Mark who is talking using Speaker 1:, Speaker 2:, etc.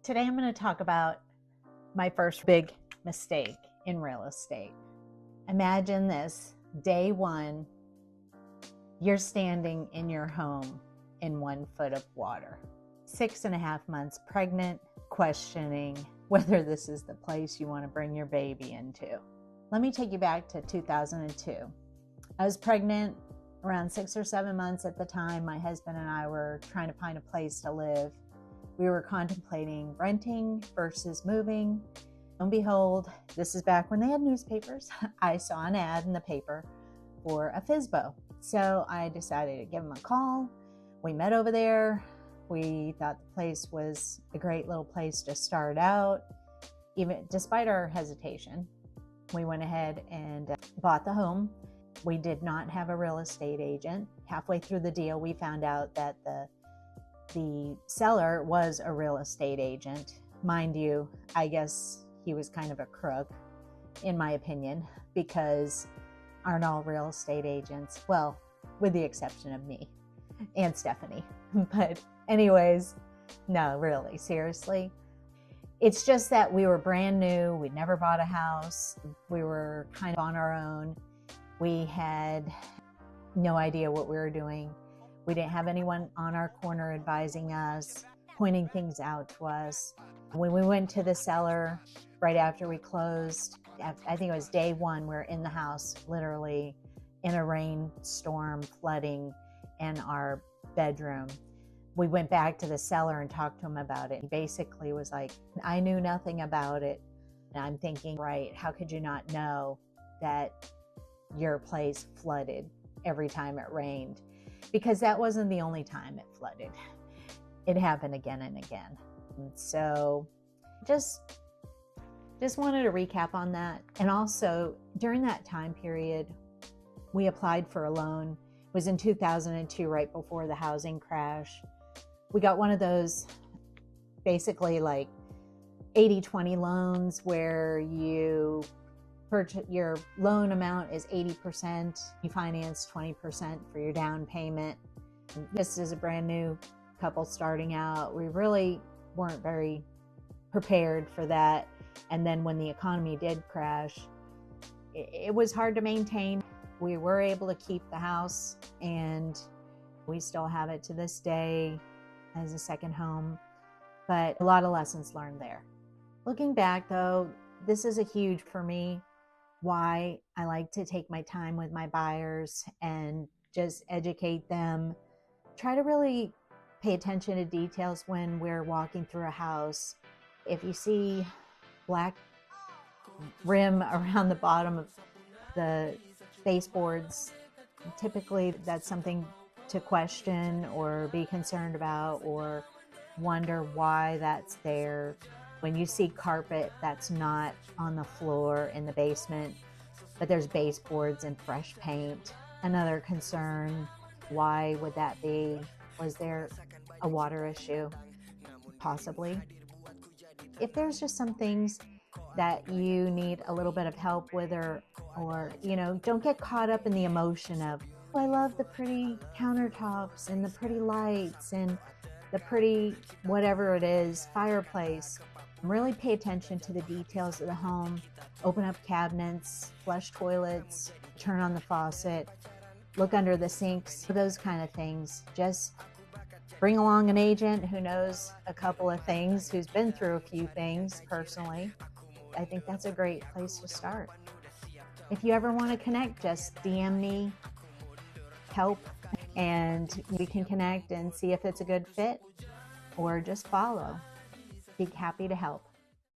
Speaker 1: Today I'm going to talk about my first big mistake in real estate. Imagine this, day one, you're standing in your home in 1 foot of water. 6.5 months pregnant, questioning whether this is the place you want to bring your baby into. Let me take you back to 2002. I was pregnant around 6 or 7 months at the time. My husband and I were trying to find a place to live. We were contemplating renting versus moving. Lo and behold, this is back when they had newspapers. I saw an ad in the paper for a FSBO. So I decided to give them a call. We met over there. We thought the place was a great little place to start out. Even despite our hesitation, we went ahead and bought the home. We did not have a real estate agent. Halfway through the deal, we found out that the seller was a real estate agent. Mind you, I guess he was kind of a crook, in my opinion, because aren't all real estate agents? Well, with the exception of me and Stephanie. But anyways, no, really, seriously. It's just that we were brand new. We'd never bought a house. We were kind of on our own. We had no idea what we were doing. We didn't have anyone on our corner advising us, pointing things out to us. When we went to the seller right after we closed, I think it was day one, we were in the house, literally in a rainstorm, flooding in our bedroom. We went back to the seller and talked to him about it. He basically was like, I knew nothing about it. And I'm thinking, right, how could you not know that your place flooded every time it rained? Because that wasn't the only time it flooded. It happened again and again. And so just wanted to recap on that. And also during that time period, we applied for a loan. It was in 2002, right before the housing crash. We got one of those basically like 80-20 loans where your loan amount is 80%, you finance 20% for your down payment. This is a brand new couple starting out. We really weren't very prepared for that. And then when the economy did crash, it was hard to maintain. We were able to keep the house and we still have it to this day as a second home, but a lot of lessons learned there. Looking back though, this is a huge for me. Why I like to take my time with my buyers and just educate them. Try to really pay attention to details when we're walking through a house. If you see black rim around the bottom of the baseboards, typically that's something to question or be concerned about or wonder why that's there. When you see carpet that's not on the floor in the basement, but there's baseboards and fresh paint, another concern, why would that be? Was there a water issue? Possibly. If there's just some things that you need a little bit of help with or don't get caught up in the emotion of, oh, I love the pretty countertops and the pretty lights and the pretty whatever it is, fireplace. Really pay attention to the details of the home. Open up cabinets, flush toilets, turn on the faucet, look under the sinks, those kind of things. Just bring along an agent who knows a couple of things, who's been through a few things personally. I think that's a great place to start. If you ever want to connect, just DM me, help, and we can connect and see if it's a good fit or just follow. Be happy to help.